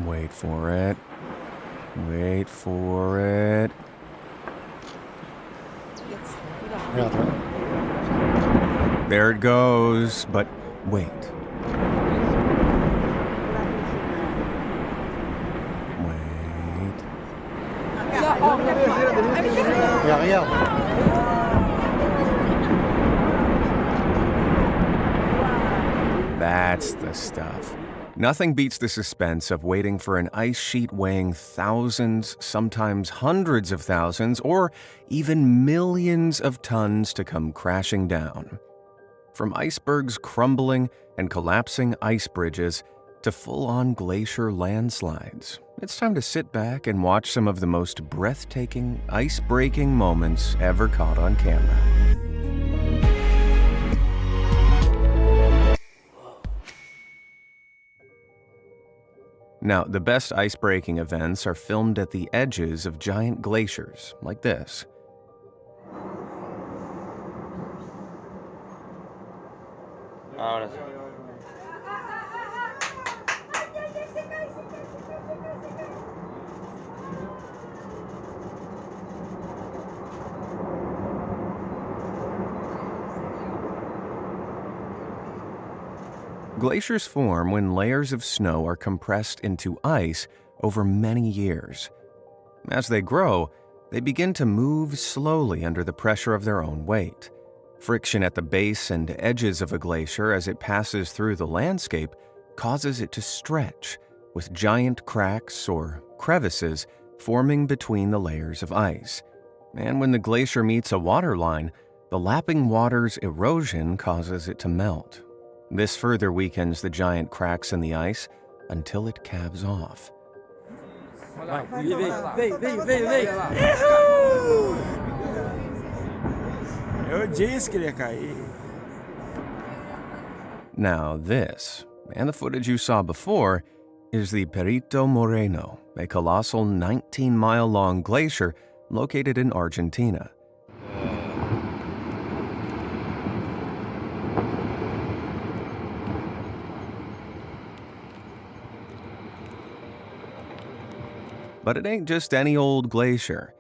Wait for it. Wait for it. There it goes, but wait. Wait. That's the stuff. Nothing beats the suspense of waiting for an ice sheet weighing thousands, sometimes hundreds of thousands, or even millions of tons to come crashing down. From icebergs crumbling and collapsing ice bridges to full-on glacier landslides, it's time to sit back and watch some of the most breathtaking, ice-breaking moments ever caught on camera. Now, the best ice-breaking events are filmed at the edges of giant glaciers, like this. Ahora sí. Glaciers form when layers of snow are compressed into ice over many years. As they grow, they begin to move slowly under the pressure of their own weight. Friction at the base and edges of a glacier as it passes through the landscape causes it to stretch, with giant cracks or crevices forming between the layers of ice. And when the glacier meets a waterline, the lapping water's erosion causes it to melt. This further weakens the giant cracks in the ice until it calves off. Now this, and the footage you saw before, is the Perito Moreno, a colossal 19-mile-long glacier located in Argentina. But it ain't just any old glacier.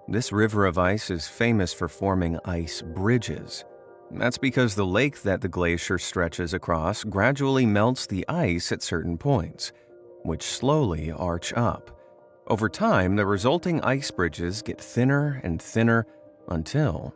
This river of ice is famous for forming ice bridges. That's because the lake that the glacier stretches across gradually melts the ice at certain points, which slowly arch up. Over time, the resulting ice bridges get thinner and thinner until...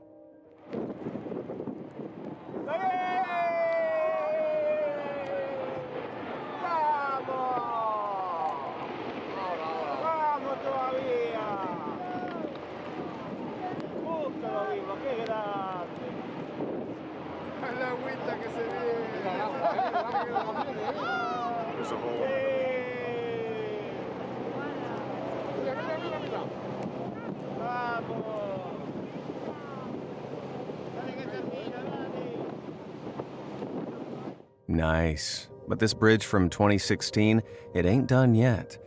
Nice. But this bridge from 2016, it ain't done yet.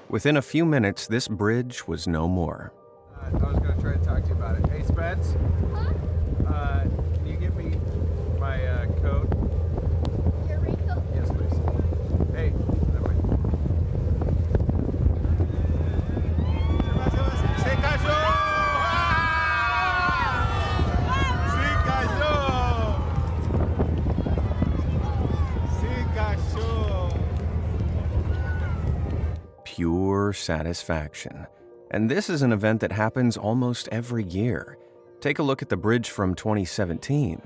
Within a few minutes, this bridge was no more. I was going to try to talk to you about it. Hey, Spence? Can you get me my coat? Your raincoat? Yes, please. Hey, never mind. ¡Se cayó! ¡Se cayó! ¡Se cayó! Pure satisfaction. And this is an event that happens almost every year. Take a look at the bridge from 2017.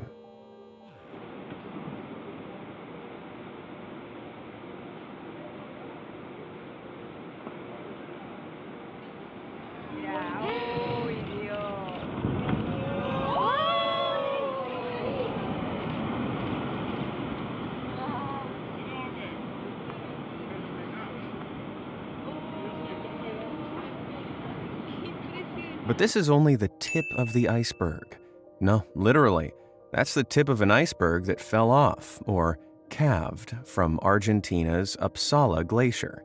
But this is only the tip of the iceberg. No, literally, that's the tip of an iceberg that fell off, or calved, from Argentina's Uppsala Glacier.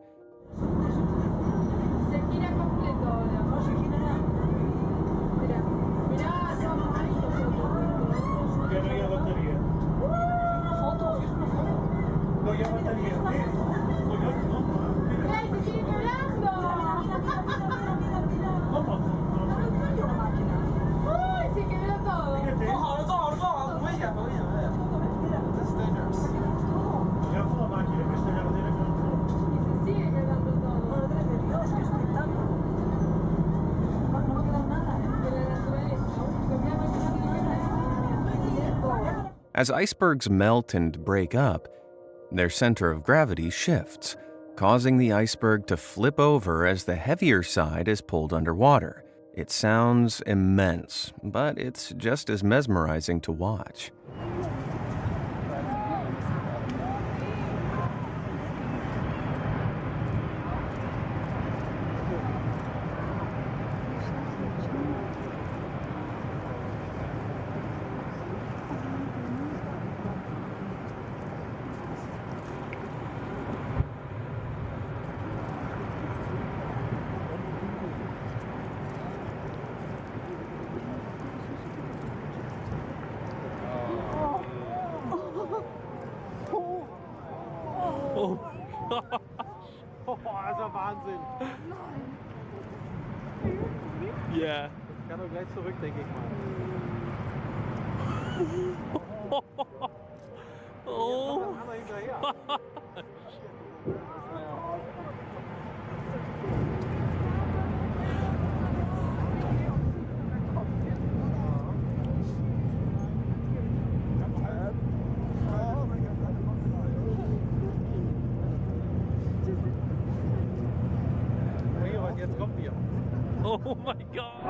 As icebergs melt and break up, their center of gravity shifts, causing the iceberg to flip over as the heavier side is pulled underwater. It sounds immense, but it's just as mesmerizing to watch. Oh, das war Wahnsinn. Yeah. Ich kann doch gleich zurück, denke ich mal. Oh. Dann haben wir hinterher. Jetzt kommt ihr. Oh my God.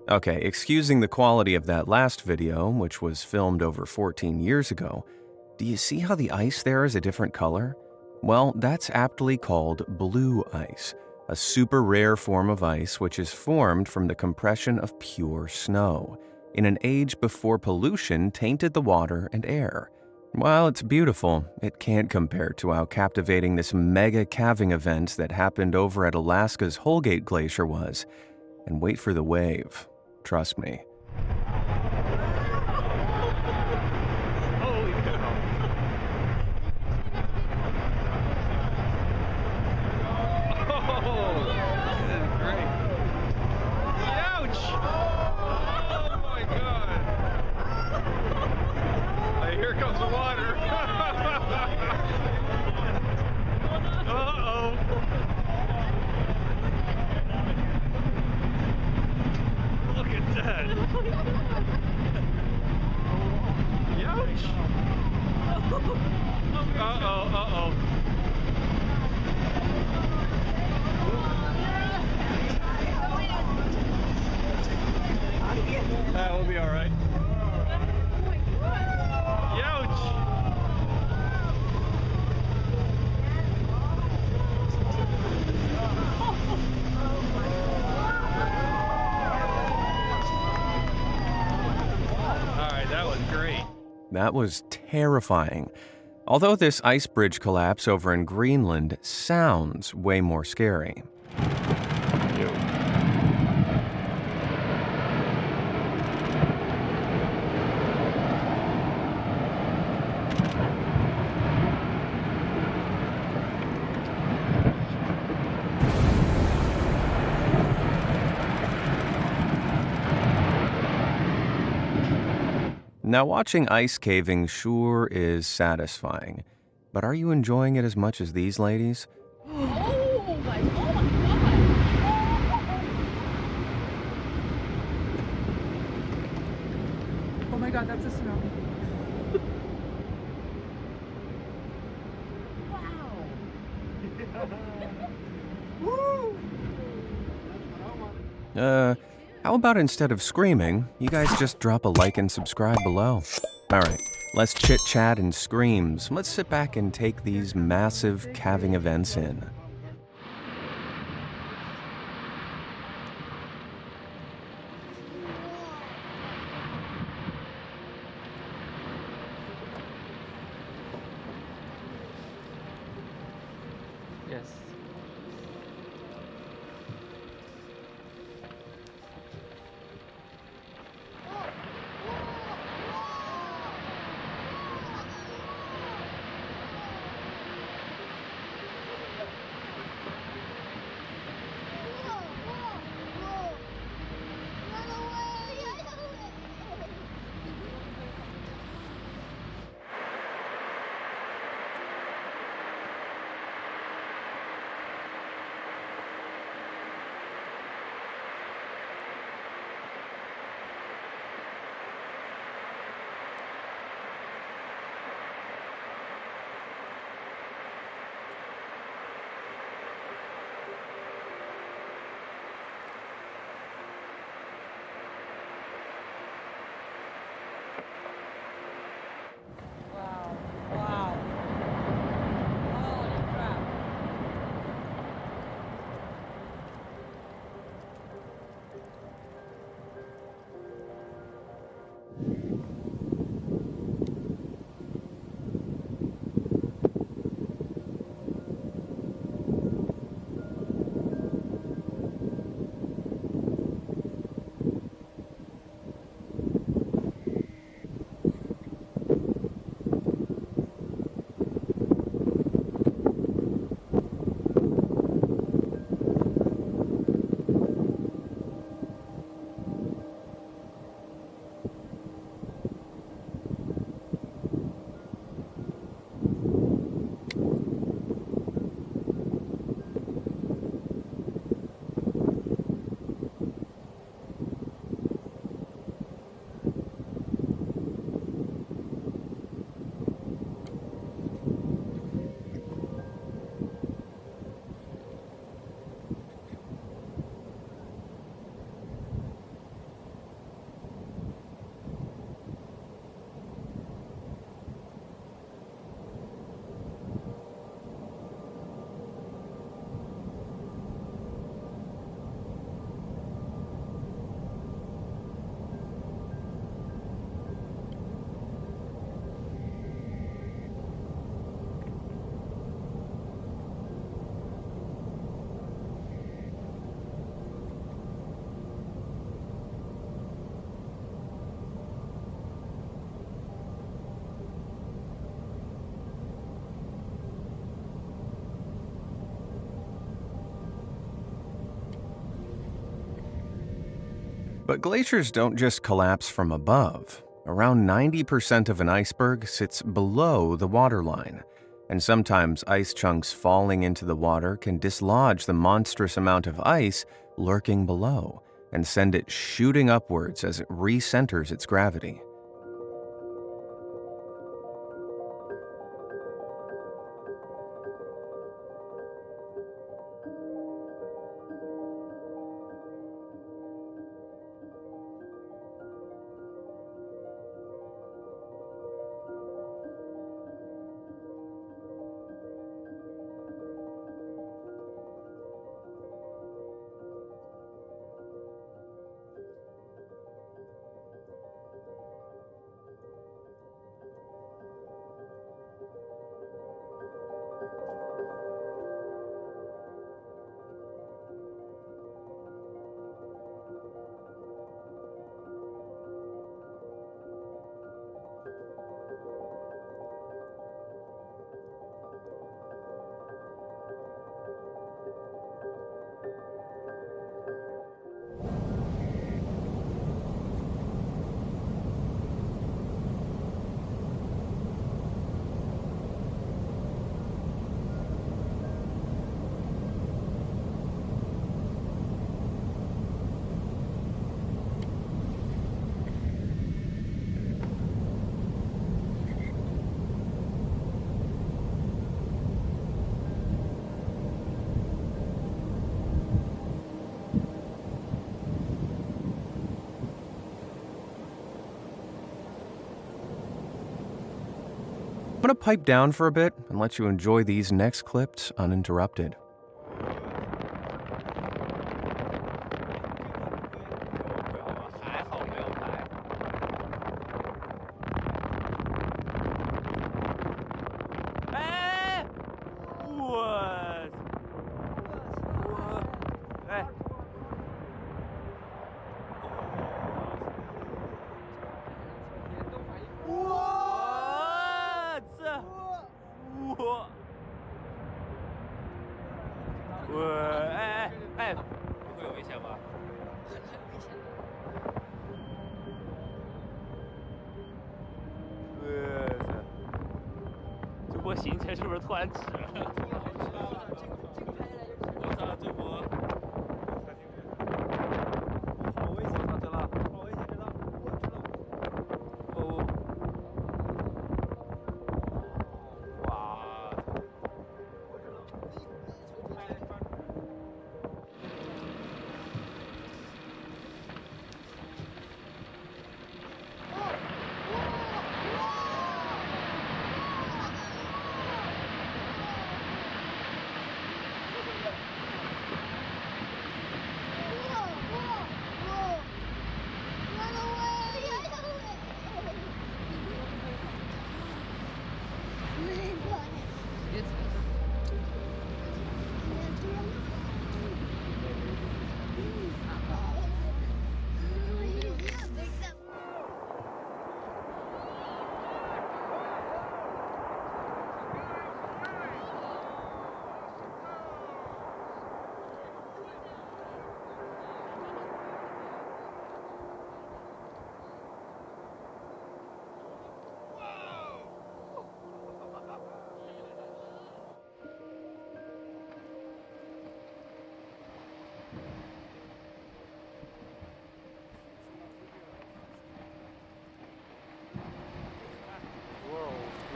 Okay, excusing the quality of that last video, which was filmed over 14 years ago, do you see how the ice there is a different color? Well, that's aptly called blue ice, a super rare form of ice which is formed from the compression of pure snow, in an age before pollution tainted the water and air. While it's beautiful, it can't compare to how captivating this mega calving event that happened over at Alaska's Holgate Glacier was. And wait for the wave. Trust me. Holy cow. Oh, this is great. Ouch! Oh my God. Hey, here comes the water. Uh-oh. Look at that. Ouch. Uh-oh, uh-oh. That will be all right. Ouch. That was terrifying. Although this ice bridge collapse over in Greenland sounds way more scary. Now, watching ice caving sure is satisfying, but are you enjoying it as much as these ladies? Oh my God. Oh my God, that's a snow. Uh, how about instead of screaming, you guys just drop a like and subscribe below? Alright, less chit-chat and screams. Let's sit back and take these massive calving events in. Yes. Wow. Wow. Holy crap. But glaciers don't just collapse from above. Around 90% of an iceberg sits below the waterline, and sometimes ice chunks falling into the water can dislodge the monstrous amount of ice lurking below and send it shooting upwards as it recenters its gravity. to pipe down for a bit and let you enjoy these next clips uninterrupted.行程是不是突然止了？我操，这波好危险！我操，真的，好危险！真的，我知道。哦，哇！我知道，你从这抓住。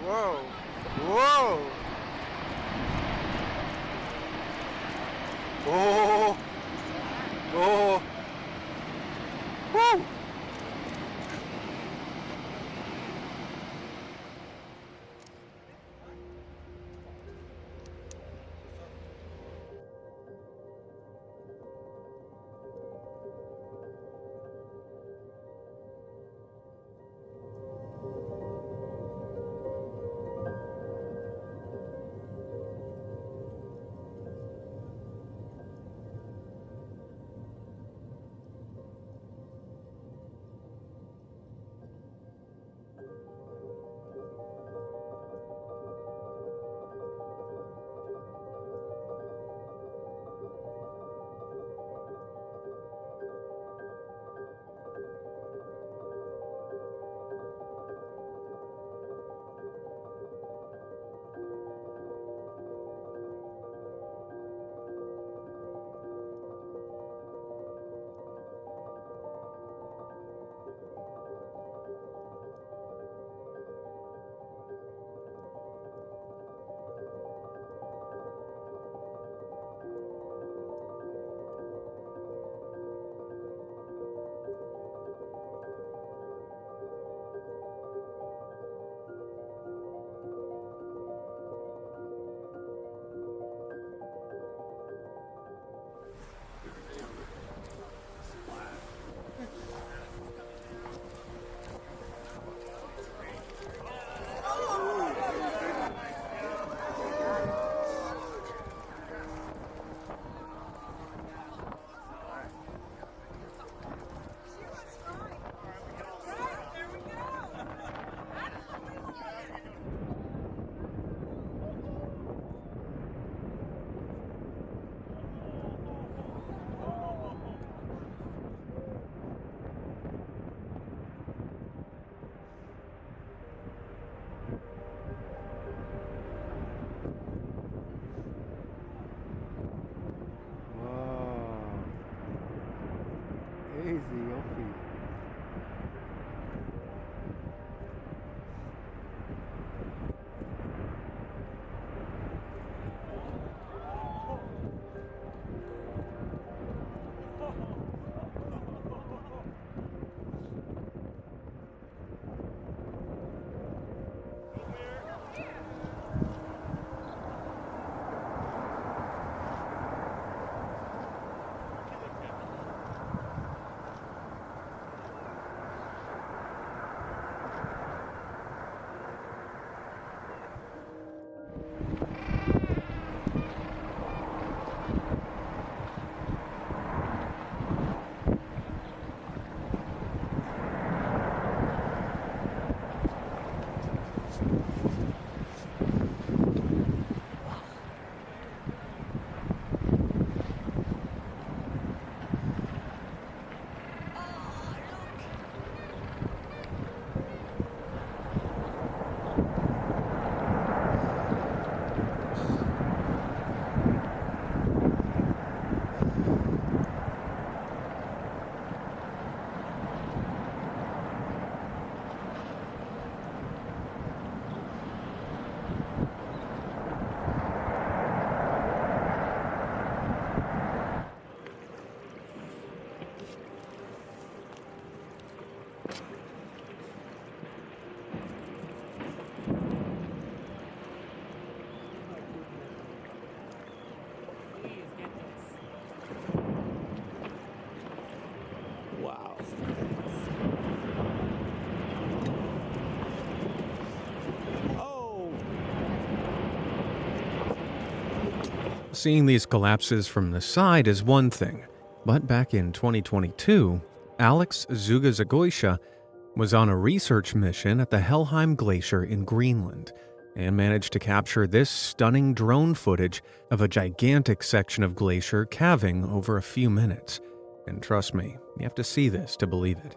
Whoa! Whoa! Oh! Oh! Woo! Easy, your feet. Wow. Oh. Seeing these collapses from the side is one thing, but back in 2022, Alex Zugazagoisha was on a research mission at the Helheim Glacier in Greenland and managed to capture this stunning drone footage of a gigantic section of glacier calving over a few minutes. And trust me, you have to see this to believe it.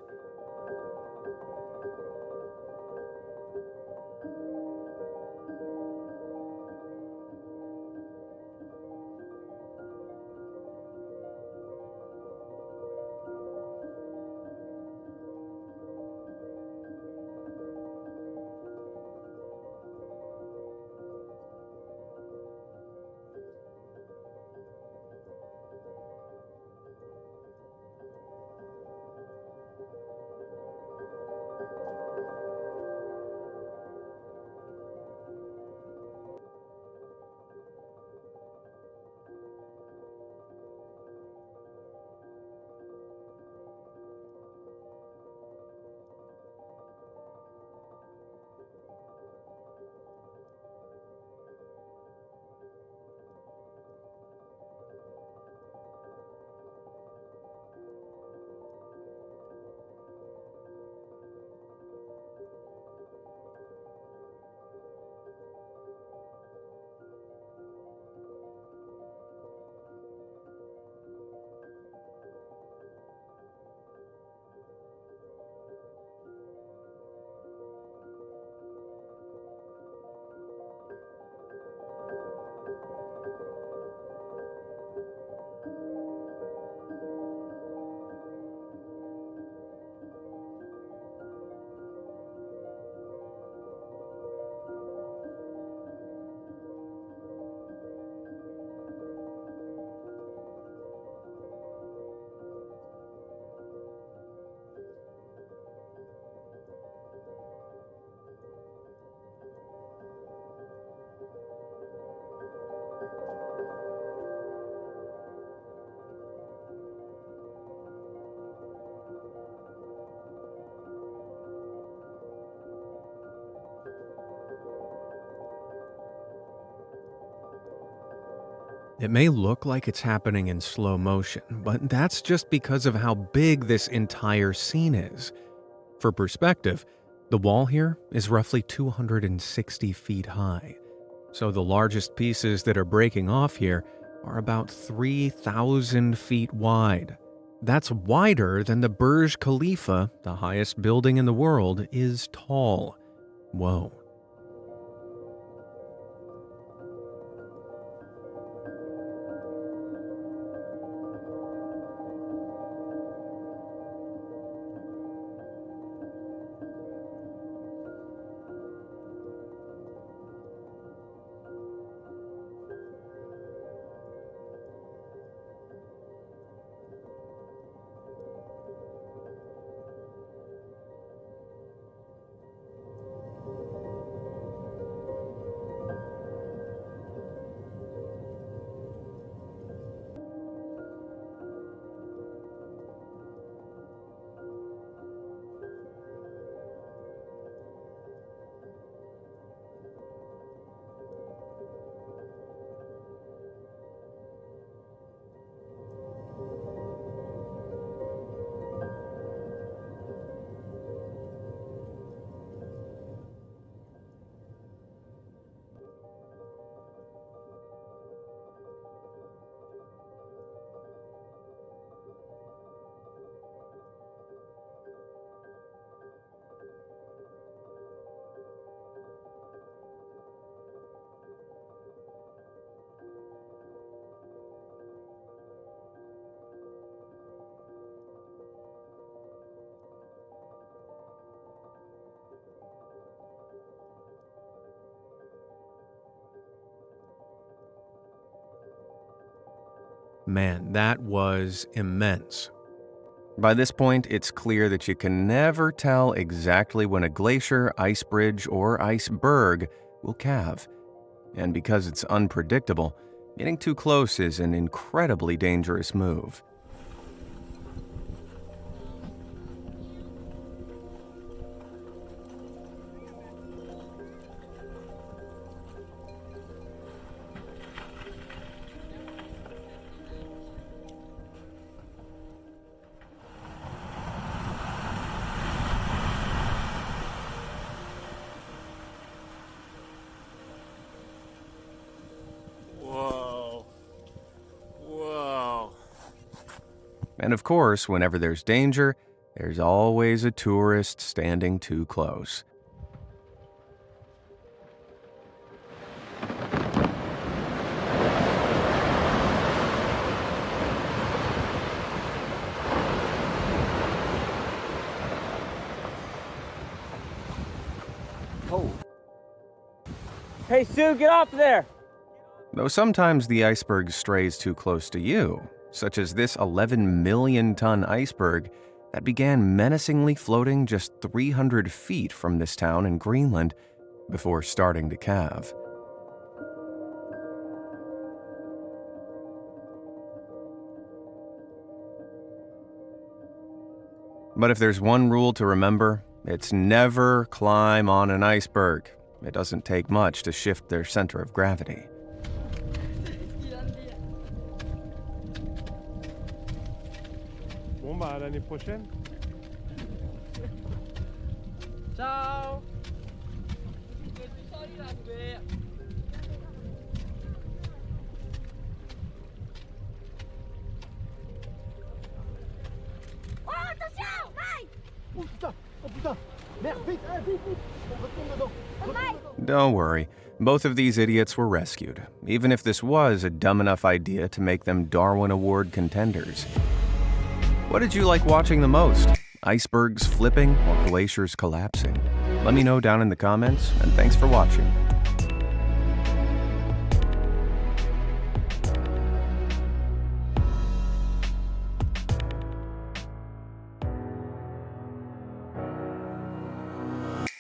It may look like it's happening in slow motion, but that's just because of how big this entire scene is. For perspective, the wall here is roughly 260 feet high, so the largest pieces that are breaking off here are about 3,000 feet wide. That's wider than the Burj Khalifa, the highest building in the world, is tall. Whoa. Man, that was immense. By this point, it's clear that you can never tell exactly when a glacier, ice bridge, or iceberg will calve. And because it's unpredictable, getting too close is an incredibly dangerous move. And of course, whenever there's danger, there's always a tourist standing too close. Oh. Hey, Sue, get off there! Though sometimes the iceberg strays too close to you, such as this 11 million ton iceberg that began menacingly floating just 300 feet from this town in Greenland before starting to calve. But if there's one rule to remember, it's never climb on an iceberg. It doesn't take much to shift their center of gravity. Bon, bah, à l'année prochaine. Ciao! Oh, attention! Mike! Oh putain! Oh putain! Merde, vite! Vite, vite! On retourne dedans! Retourne dedans! Don't worry, both of these idiots were rescued, even if this was a dumb enough idea to make them Darwin Award contenders. What did you like watching the most? Icebergs flipping or glaciers collapsing? Let me know down in the comments, and thanks for watching.